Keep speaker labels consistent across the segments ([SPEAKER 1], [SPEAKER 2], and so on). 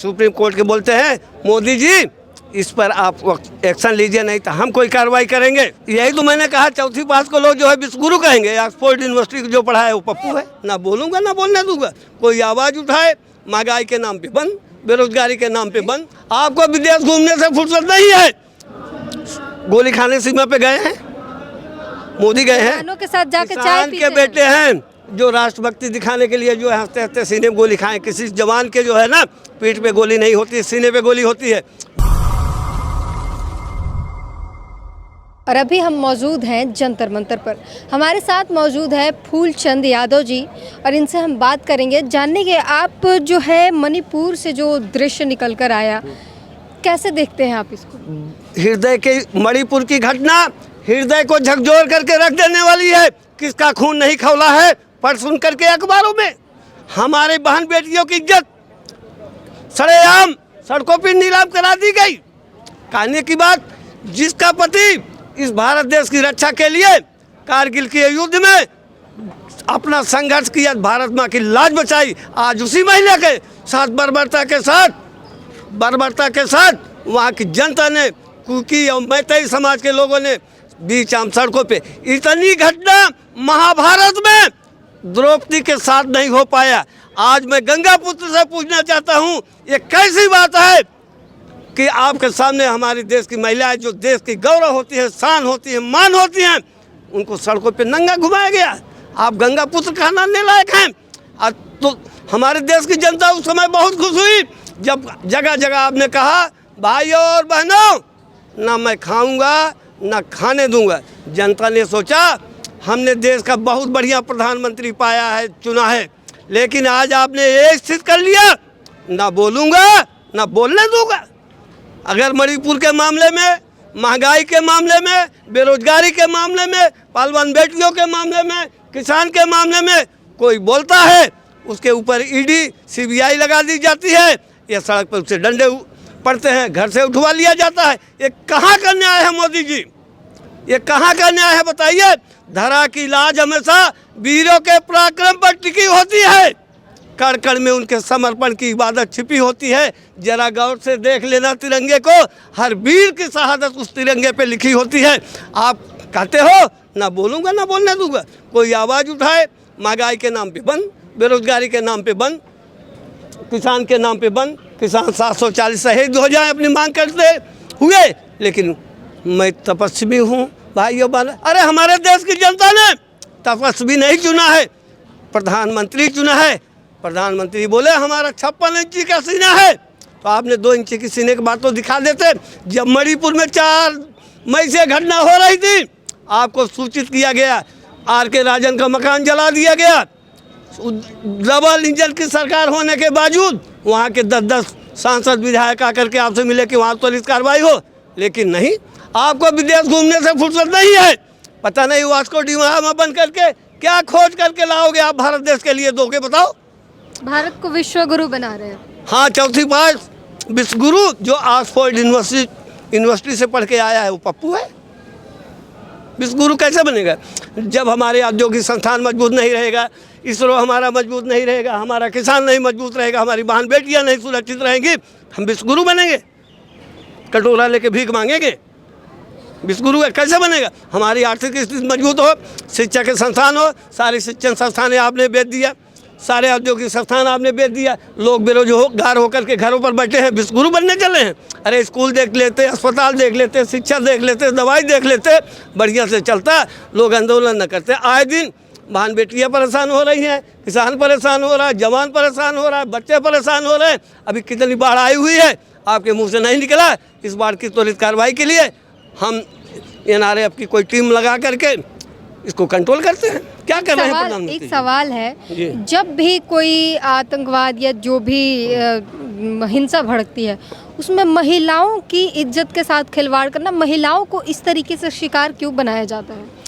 [SPEAKER 1] Supreme court के बोलते हैं मोदी जी इस पर आप एक्शन लीजिए, नहीं तो हम कोई कार्रवाई करेंगे। यही तो मैंने कहा, चौथी पास को लोग जो है विश्वगुरु कहेंगे। ऑक्सफोर्ड यूनिवर्सिटी जो पढ़ा है वो पप्पू है। ना बोलूंगा ना बोलने दूंगा। कोई आवाज उठाए, महंगाई के नाम पे बंद, बेरोजगारी के नाम पे बंद। आपको विदेश घूमने से फुर्सत नहीं है। गोली खाने सीमा पे गए हैं, मोदी गए हैं,
[SPEAKER 2] के साथ जाके चाय
[SPEAKER 1] किसान
[SPEAKER 2] पीते
[SPEAKER 1] के बेटे हैं जो राष्ट्रभक्ति दिखाने के लिए जो है हंसते हंसते सीने में गोली खाएं। किसी जवान के जो है ना पीठ पे गोली नहीं होती, सीने पे गोली होती है।
[SPEAKER 2] और अभी हम मौजूद हैं जंतर मंतर पर। हमारे साथ मौजूद है फूलचंद यादव जी और इनसे हम बात करेंगे, जानेंगे आप जो है मणिपुर से जो दृश्य निकल कर आया, कैसे देखते हैं आप इसको?
[SPEAKER 1] हृदय के मणिपुर की घटना हृदय को झकझोर करके रख देने वाली है। किसका खून नहीं खौला है पढ़ सुन करके अखबारों में। हमारे बहन बेटियों की इज्जत सरेआम सड़कों पर नीलाम करा दी गई। कहने की बात, जिसका पति इस भारत देश की रक्षा के लिए कारगिल के युद्ध में अपना संघर्ष किया, भारत माँ की लाज बचाई, आज उसी महिला के साथ बर्बरता के साथ वहाँ की जनता ने, कुकी और मैतेई समाज के लोगों ने बीच आम सड़कों पे। इतनी घटना महाभारत में द्रौपदी के साथ नहीं हो पाया। आज मैं गंगा पुत्र से पूछना चाहता हूँ, ये कैसी बात है कि आपके सामने हमारे देश की महिलाएं जो देश की गौरव होती है, शान होती है, मान होती हैं, उनको सड़कों पे नंगा घुमाया गया। आप गंगा पुत्र कहलाने लायक हैं। आज तो हमारे देश की जनता उस समय बहुत खुश हुई जब जगह जगह आपने कहा, भाइयों और बहनों, ना मैं खाऊंगा ना खाने दूंगा। जनता ने सोचा हमने देश का बहुत बढ़िया प्रधानमंत्री पाया है, चुना है, लेकिन आज आपने एक स्थित कर लिया, ना बोलूंगा ना बोलने दूंगा। अगर मणिपुर के मामले में, महंगाई के मामले में, बेरोजगारी के मामले में, पालवान बेटियों के मामले में, किसान के मामले में कोई बोलता है, उसके ऊपर ईडी सीबीआई लगा दी जाती है, या सड़क पर उससे डंडे पड़ते हैं, घर से उठवा लिया जाता है। ये कहाँ का न्याय है मोदी जी? ये कहाँ का न्याय है बताइए? धरा की लाज हमेशा वीरों के पराक्रम पर टिकी होती है। कण कण में उनके समर्पण की इबादत छिपी होती है। जरा गौर से देख लेना तिरंगे को, हर वीर की शहादत उस तिरंगे पे लिखी होती है। आप कहते हो ना बोलूँगा ना बोलने दूंगा। कोई आवाज़ उठाए, महंगाई के नाम पे बंद, बेरोजगारी के नाम पे बंद, किसान के नाम पे बंद। किसान 740 शहीद हो जाए अपनी मांग करते हुए, लेकिन मैं तपस्वी हूँ भाइयों बहनों। अरे हमारे देश की जनता ने तपस्वी नहीं चुना है, प्रधानमंत्री चुना है। प्रधानमंत्री बोले हमारा 56 इंची का सीना है, तो आपने 2 इंची की सीने की बात तो दिखा देते। जब मणिपुर में 4 मई से घटना हो रही थी, आपको सूचित किया गया, आर के राजन का मकान जला दिया गया। डबल इंजन की सरकार होने के बावजूद वहाँ के 10-10 सांसद विधायक आकर के आपसे मिले कि वहाँ त्वरित कार्रवाई हो, लेकिन नहीं। आपको विदेश घूमने से फुर्सत नहीं है। पता नहीं वास्को डिगामा बन करके क्या खोज करके लाओगे आप भारत देश के लिए, दोगे बताओ? भारत
[SPEAKER 2] को विश्व गुरु बना रहे हैं।
[SPEAKER 1] हाँ, चौथी पास विश्वगुरु जो ऑक्सफोर्ड यूनिवर्सिटी से पढ़ के आया है वो पप्पू है। विश्वगुरु कैसे बनेगा? जब हमारे औद्योगिक संस्थान मजबूत नहीं रहेगा, इसरो हमारा मजबूत नहीं रहेगा, हमारा किसान नहीं मजबूत रहेगा, हमारी बहन बेटियां नहीं सुरक्षित रहेंगी, हम विश्वगुरु बनेंगे? कटोरा लेके भीख मांगेंगे? विश्वगुरु कैसे बनेगा? हमारी आर्थिक स्थिति मजबूत हो, शिक्षा के संस्थान हो, सारे शिक्षण संस्थान आपने बेच दिया, सारे औद्योगिक संस्थान आपने बेच दिया, लोग बेरोजगार होकर के घरों पर बैठे हैं, विश्वगुरु बनने चले हैं। अरे स्कूल देख लेते, अस्पताल देख लेते, शिक्षा देख लेते, दवाई देख लेते, बढ़िया से चलता, लोग आंदोलन न करते। आए दिन बहन बेटियाँ परेशान हो रही हैं, किसान परेशान हो रहा है, जवान परेशान हो रहा है, बच्चे परेशान हो रहे हैं। अभी कितनी बाढ़ आई हुई है, आपके मुँह से नहीं निकला। इस बाढ़ की त्वरित कार्रवाई के लिए हम NRF की कोई टीम लगा करके इसको कंट्रोल करते हैं। क्या कर रहे हैं प्रधानमंत्री?
[SPEAKER 2] एक सवाल है, जब भी कोई आतंकवाद या जो भी हिंसा भड़कती है, उसमें महिलाओं की इज्जत के साथ खिलवाड़ करना, महिलाओं को इस तरीके से शिकार क्यों बनाया जाता है?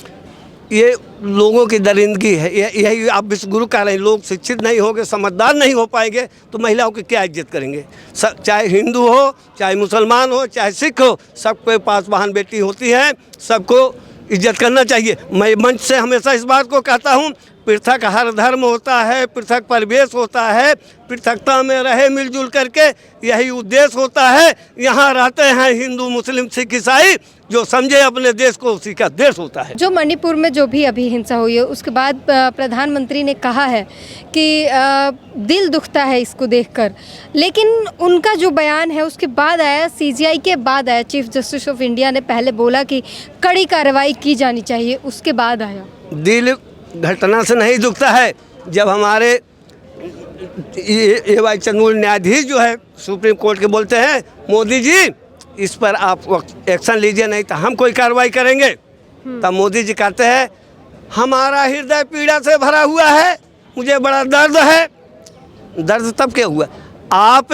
[SPEAKER 1] ये लोगों की दरिंदगी है। यही आप विश्वगुरु कह रहे हैं। लोग शिक्षित नहीं होंगे, समझदार नहीं हो पाएंगे तो महिलाओं की क्या इज्जत करेंगे? चाहे हिंदू हो, चाहे मुसलमान हो, चाहे सिख हो, सबके पास बहन बेटी होती है, सबको इज्जत करना चाहिए। मैं मंच से हमेशा इस बात को कहता हूँ, पृथक हर धर्म होता है, पृथक परिवेश होता है, पृथकता में रहे मिलजुल करके, यही उद्देश्य होता है। यहाँ रहते हैं हिंदू, मुस्लिम, सिख, ईसाई, जो समझे अपने देश को उसी का देश होता है।
[SPEAKER 2] जो मणिपुर में जो भी अभी हिंसा हुई है उसके बाद प्रधानमंत्री ने कहा है कि दिल दुखता है इसको देखकर, लेकिन उनका जो बयान है उसके बाद आया, सीजीआई के बाद आया, चीफ जस्टिस ऑफ इंडिया ने पहले बोला कि कड़ी कार्रवाई की जानी चाहिए, उसके बाद आया।
[SPEAKER 1] दिल घटना से नहीं दुखता है। जब हमारे ए वाई चंद्रचूड़ न्यायाधीश जो है सुप्रीम कोर्ट के बोलते हैं, मोदी जी इस पर आप एक्शन लीजिए नहीं तो हम कोई कार्रवाई करेंगे, तब मोदी जी कहते हैं हमारा हृदय पीड़ा से भरा हुआ है, मुझे बड़ा दर्द है। दर्द तब क्या हुआ? आप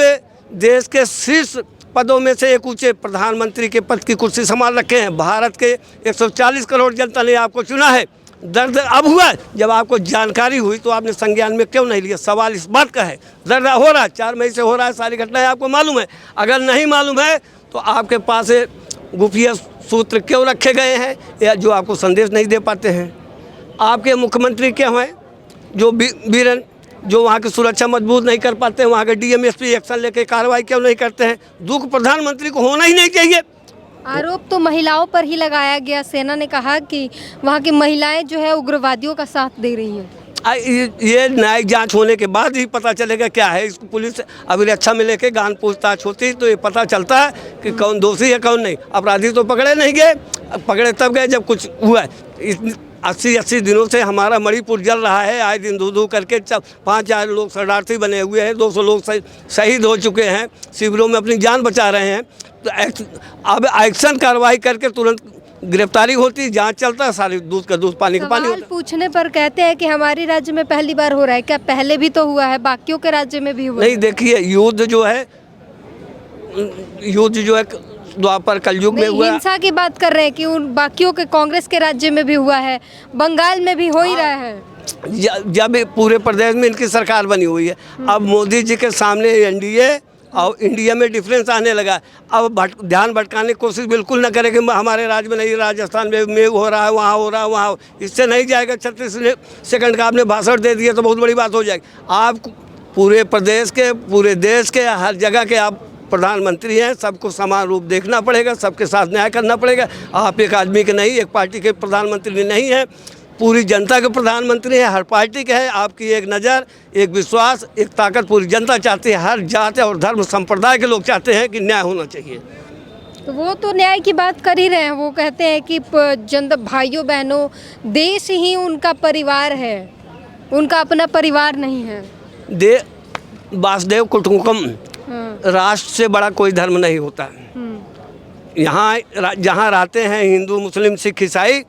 [SPEAKER 1] देश के शीर्ष पदों में से एक ऊंचे प्रधानमंत्री के पद की कुर्सी संभाल रखे हैं, भारत के 140 करोड़ जनता ने आपको चुना है। दर्द अब हुआ जब आपको जानकारी हुई तो आपने संज्ञान में क्यों नहीं लिया? सवाल इस बात का है। दर्द हो रहा है, 4 मई से हो रहा है, सारी घटनाएं आपको मालूम है। अगर नहीं मालूम है तो आपके पास गुफिया सूत्र क्यों रखे गए हैं या जो आपको संदेश नहीं दे पाते हैं? आपके मुख्यमंत्री क्या हैं जो वीरन, जो वहाँ की सुरक्षा मजबूत नहीं कर पाते हैं, वहाँ के डीएमएसपी एक्शन लेके कार्रवाई क्यों नहीं करते हैं? दुख प्रधानमंत्री को होना ही नहीं चाहिए।
[SPEAKER 2] आरोप तो महिलाओं पर ही लगाया गया। सेना ने कहा कि वहाँ की महिलाएं जो है उग्रवादियों का साथ दे रही हैं।
[SPEAKER 1] ये न्यायिक जांच होने के बाद ही पता चलेगा क्या है। इसको पुलिस अभिरक्षा में लेके गहन पूछताछ होती तो ये पता चलता है कि कौन दोषी है कौन नहीं। अपराधी तो पकड़े नहीं गए, पकड़े तब गए जब कुछ हुआ। 80 दिनों से हमारा मणिपुर जल रहा है, आए दिन धू करके 5,000 लोग शरणार्थी बने हुए हैं, 200 लोग शहीद हो चुके हैं, शिविरों में अपनी जान बचा रहे हैं। तो अब एक्शन कार्रवाई करके तुरंत गिरफ्तारी होती, जांच चलता है, सारी दूध का दूध पानी का पानी होता है।
[SPEAKER 2] पूछने पर कहते हैं कि हमारे राज्य में पहली बार हो रहा है। क्या पहले भी तो हुआ है, बाकियों के राज्य में भी हुआ?
[SPEAKER 1] नहीं, देखिए युद्ध जो है द्वापर कलयुग में हुआ।
[SPEAKER 2] हिंसा की बात कर रहे हैं कि उन बाकियों के कांग्रेस के राज्य में भी हुआ है, बंगाल में भी हो ही रहा है।
[SPEAKER 1] जब पूरे प्रदेश में इनकी सरकार बनी हुई है, अब मोदी जी के सामने एनडीए और इंडिया में डिफरेंस आने लगा। अब ध्यान भटकाने की कोशिश बिल्कुल ना करें कि हमारे राज्य में नहीं, राजस्थान में हो रहा है, वहाँ हो रहा है, वहाँ इससे नहीं जाएगा। 36 सेकंड का आपने भाषण दे दिया तो बहुत बड़ी बात हो जाएगी। आप पूरे प्रदेश के, पूरे देश के, हर जगह के आप प्रधानमंत्री हैं, सबको समान रूप देखना पड़ेगा, सबके साथ न्याय करना पड़ेगा। आप एक आदमी के नहीं, एक पार्टी के प्रधानमंत्री नहीं हैं, पूरी जनता के प्रधानमंत्री हैं, हर पार्टी के हैं। आपकी एक नज़र, एक विश्वास, एक ताकत पूरी जनता चाहती है। हर जाति और धर्म संप्रदाय के लोग चाहते हैं कि न्याय होना चाहिए।
[SPEAKER 2] तो वो तो न्याय की बात कर ही रहे हैं। वो कहते हैं कि भाइयों बहनों, देश ही उनका परिवार है, उनका अपना परिवार नहीं है।
[SPEAKER 1] वासुदेव कुटुंबकम, राष्ट्र से बड़ा कोई धर्म नहीं होता। यहाँ जहाँ रहते हैं हिंदू, मुस्लिम, सिख, ईसाई,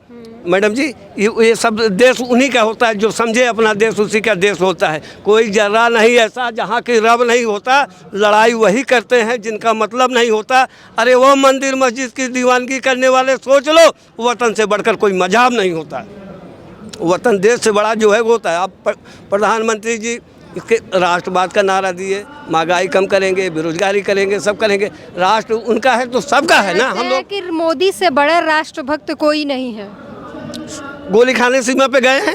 [SPEAKER 1] मैडम जी, ये सब देश उन्हीं का होता है। जो समझे अपना देश उसी का देश होता है। कोई जर्रा नहीं ऐसा जहाँ की रब नहीं होता। लड़ाई वही करते हैं जिनका मतलब नहीं होता। अरे वो मंदिर मस्जिद की दीवानगी करने वाले सोच लो, वतन से बढ़कर कोई मजहब नहीं होता। वतन देश से बड़ा जो है वो होता है। आप प्रधानमंत्री जी इसके राष्ट्रवाद का नारा दिए, महंगाई कम करेंगे, बेरोजगारी करेंगे, सब करेंगे। राष्ट्र उनका है तो सबका है ना। हम लोग
[SPEAKER 2] कि मोदी से बड़ा राष्ट्रभक्त कोई नहीं है।
[SPEAKER 1] गोली खाने सीमा पे गए हैं,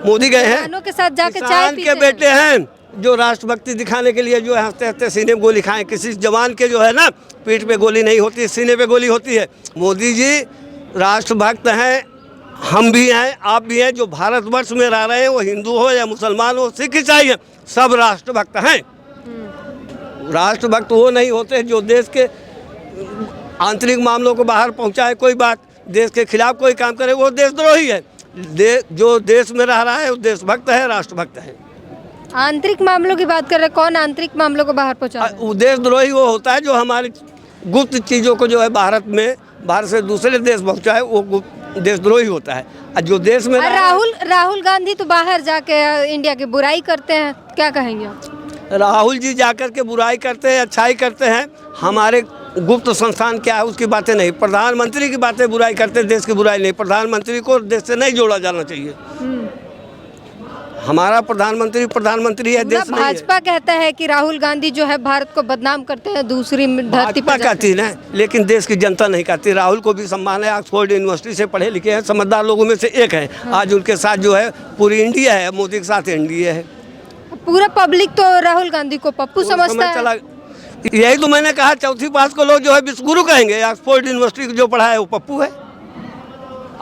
[SPEAKER 1] मोदी गए हैं,
[SPEAKER 2] किसानों के साथ जाके चाय
[SPEAKER 1] किसान
[SPEAKER 2] पीते
[SPEAKER 1] के बेटे हैं जो राष्ट्रभक्ति दिखाने के लिए जो है हंसते हंसते सीने में गोली खाएं। किसी जवान के जो है ना पीठ पे गोली नहीं होती, सीने पे गोली होती है। मोदी जी राष्ट्रभक्त हैं, हम भी हैं, आप भी हैं। जो भारतवर्ष में रह रहे हैं, वो हिंदू हो या मुसलमान हो, सिख ईसाई हैं, सब राष्ट्रभक्त हैं। राष्ट्रभक्त वो नहीं होते जो देश के आंतरिक मामलों को बाहर पहुंचाए, कोई बात देश के खिलाफ कोई काम करे, वो देशद्रोही है। जो देश में रह रहा है वो देशभक्त है, राष्ट्रभक्त है।
[SPEAKER 2] आंतरिक मामलों की बात कर रहे हैं, कौन आंतरिक मामलों को बाहर पहुंचा रहा है?
[SPEAKER 1] देशद्रोही वो होता है जो हमारी गुप्त चीज़ों को जो है भारत से दूसरे देश पहुँचाए, वो देशद्रोही होता है। जो देश में
[SPEAKER 2] राहुल गांधी तो बाहर जाके इंडिया की बुराई करते हैं, क्या कहेंगे आप?
[SPEAKER 1] राहुल जी जाकर के बुराई करते हैं, अच्छाई करते हैं। हमारे गुप्त संस्थान क्या है उसकी बातें नहीं, प्रधानमंत्री की बातें बुराई करते हैं, देश की बुराई नहीं। प्रधानमंत्री को देश से नहीं जोड़ा जाना चाहिए। हमारा प्रधानमंत्री है, देश नहीं है।
[SPEAKER 2] भाजपा कहता है कि राहुल गांधी जो है भारत को बदनाम करते हैं, दूसरी धरती
[SPEAKER 1] भाजपा
[SPEAKER 2] पर जाकर।
[SPEAKER 1] कहती है ना, लेकिन देश की जनता नहीं कहती। राहुल को भी सम्मान है, ऑक्सफोर्ड यूनिवर्सिटी से पढ़े लिखे हैं, समझदार लोगों में से एक है। आज उनके साथ जो है पूरी इंडिया है, मोदी के साथ इंडिया है।
[SPEAKER 2] पूरा पब्लिक तो राहुल गांधी को पप्पू समझता है।
[SPEAKER 1] चला, यही तो मैंने कहा, चौथी पास को लोग जो है विश्वगुरु कहेंगे। ऑक्सफोर्ड यूनिवर्सिटी जो पढ़ा है वो पप्पू है।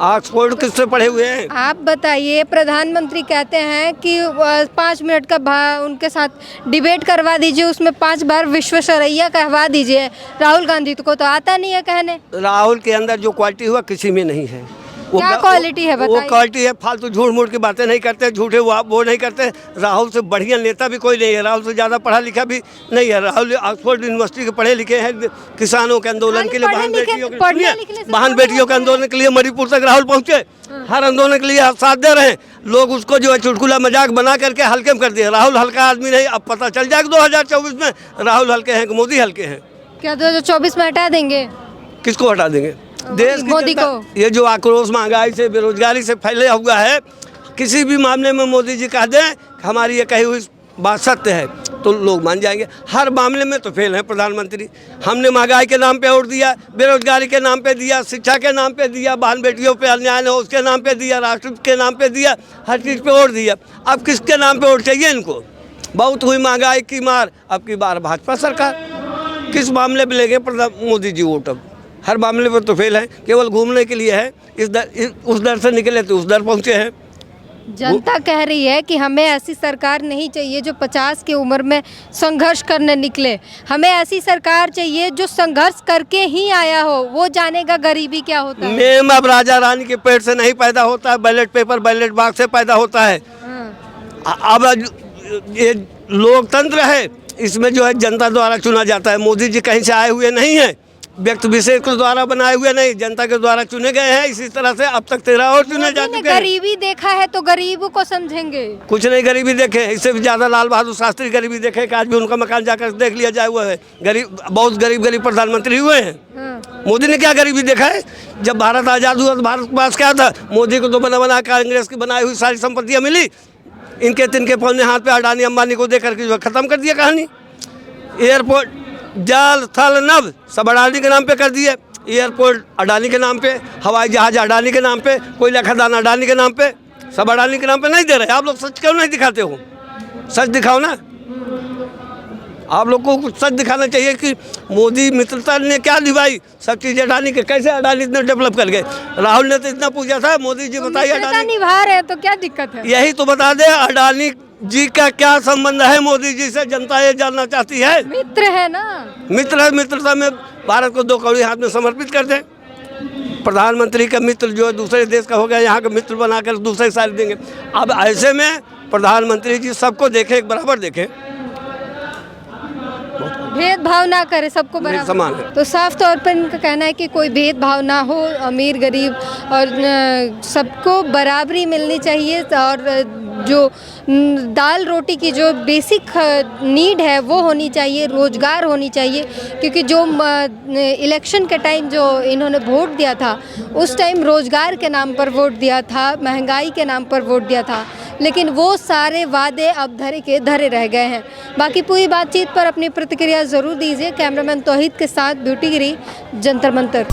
[SPEAKER 1] ऑक्सफोर्ड किससे पढ़े हुए हैं?
[SPEAKER 2] आप बताइए, प्रधानमंत्री कहते हैं कि 5 मिनट का उनके साथ डिबेट करवा दीजिए, उसमें 5 बार विश्वेश्वरैया कहवा दीजिए। राहुल गांधी को तो आता नहीं है कहने।
[SPEAKER 1] राहुल के अंदर जो क्वालिटी हुआ किसी में नहीं है।
[SPEAKER 2] क्या क्वालिटी है बताइए?
[SPEAKER 1] वो क्वालिटी है, फालतू झूठ मूठ की बातें नहीं करते, झूठे वो नहीं करते। राहुल से बढ़िया नेता भी कोई नहीं है, राहुल से ज़्यादा पढ़ा लिखा भी नहीं है। राहुल ऑक्सफोर्ड यूनिवर्सिटी के पढ़े लिखे हैं। किसानों के आंदोलन के लिए, बहन बेटियों के आंदोलन के लिए मणिपुर तक राहुल पहुँचे। हर आंदोलन के लिए साथ दे रहे हैं। लोग उसको जो है चुटकुला मजाक बना करके हल्के में कर दिए। राहुल हल्का आदमी नहीं, अब पता चल जाएगा 2024 में राहुल हल्के हैं कि मोदी हल्के हैं।
[SPEAKER 2] क्या 2024 में हटा देंगे?
[SPEAKER 1] किसको हटा देंगे? देश की
[SPEAKER 2] मोदी
[SPEAKER 1] जनता,
[SPEAKER 2] को।
[SPEAKER 1] ये जो आक्रोश महंगाई से, बेरोजगारी से फैले हुआ है, किसी भी मामले में मोदी जी कह दें कि हमारी ये कही हुई बात सत्य है तो लोग मान जाएंगे। हर मामले में तो फेल है प्रधानमंत्री। हमने महंगाई के नाम पे वोट दिया, बेरोजगारी के नाम पे दिया, शिक्षा के नाम पे दिया, बहन बेटियों पे अन्याय हो उसके नाम पे दिया, राष्ट्र के नाम पे दिया, हर चीज़ पे वोट दिया। अब किसके नाम पे वोट चाहिए इनको? बहुत हुई महंगाई की मार, अब की बार भाजपा सरकार। किस मामले में लेंगे मोदी जी वोट? अब हर मामले पर तो फेल है, केवल घूमने के लिए है। उस दर से निकले तो उस दर पहुँचे हैं।
[SPEAKER 2] जनता कह रही है कि हमें ऐसी सरकार नहीं चाहिए जो 50 की उम्र में संघर्ष करने निकले। हमें ऐसी सरकार चाहिए जो संघर्ष करके ही आया हो, वो जानेगा गरीबी क्या होता है।
[SPEAKER 1] मेम अब राजा रानी के पेट से नहीं पैदा होता है, बैलेट पेपर बैलेट बॉक्स से पैदा होता है। अब ये लोकतंत्र है, इसमें जो है जनता द्वारा चुना जाता है। मोदी जी कहीं से आए हुए नहीं है, व्यक्ति विशेष के द्वारा बनाए हुए नहीं, जनता के द्वारा चुने गए हैं। इसी तरह से अब तक 13 और चुने जा चुके हैं।
[SPEAKER 2] गरीबी देखा है तो गरीबों को समझेंगे।
[SPEAKER 1] कुछ नहीं गरीबी देखे, इससे भी ज़्यादा लाल बहादुर शास्त्री गरीबी देखे कि आज भी उनका मकान जाकर देख लिया जाए हुआ है। गरीब, बहुत गरीब प्रधानमंत्री हुए हैं। मोदी ने क्या गरीबी देखा है? जब भारत आज़ाद हुआ तो भारत के पास क्या था? मोदी को तो बना कांग्रेस की बनाई हुई सारी संपत्तियाँ मिली। इनके तिनके पौने हाथ पे अडानी अंबानी को देकर के जो ख़त्म कर दिया कहानी। एयरपोर्ट, जल थल नभ सब अडानी के नाम पे कर दिए। एयरपोर्ट अडानी के नाम पे, हवाई जहाज अडानी के नाम पे, कोयला खदान अडानी के नाम पे, सब अडानी के नाम पे नहीं दे रहे। आप लोग सच क्यों नहीं दिखाते हो? सच दिखाओ ना। आप लोग को कुछ सच दिखाना चाहिए कि मोदी मित्रता ने क्या निभाई, सब चीज़ अडानी के। कैसे अडानी इतने डेवलप कर गए? राहुल ने तो इतना पूछा था, मोदी जी बताइए अडानी
[SPEAKER 2] निभा रहे हैं तो क्या दिक्कत है?
[SPEAKER 1] यही तो बता दे, अडानी जी का क्या संबंध है मोदी जी से? जनता ये जानना चाहती है।
[SPEAKER 2] मित्र है ना,
[SPEAKER 1] मित्र है। मित्रता में भारत को 2 कौड़ी हाथ में समर्पित कर दें। प्रधानमंत्री का मित्र जो है दूसरे देश का हो गया, यहाँ का मित्र बनाकर दूसरे साल देंगे। अब ऐसे में प्रधानमंत्री जी सबको देखे, एक बराबर देखे,
[SPEAKER 2] भेदभाव ना करे, सबको बराबर
[SPEAKER 1] समान है।
[SPEAKER 2] तो साफ तौर पर इनका कहना है कि कोई भेदभाव ना हो, अमीर गरीब और सबको बराबरी मिलनी चाहिए। और जो दाल रोटी की जो बेसिक नीड है वो होनी चाहिए, रोज़गार होनी चाहिए। क्योंकि जो इलेक्शन के टाइम जो इन्होंने वोट दिया था, उस टाइम रोज़गार के नाम पर वोट दिया था, महंगाई के नाम पर वोट दिया था, लेकिन वो सारे वादे अब धरे के धरे रह गए हैं। बाकी पूरी बातचीत पर अपनी प्रतिक्रिया ज़रूर दीजिए। कैमरामैन तौहीद के साथ ब्यूटी गिरी, जंतर मंतर।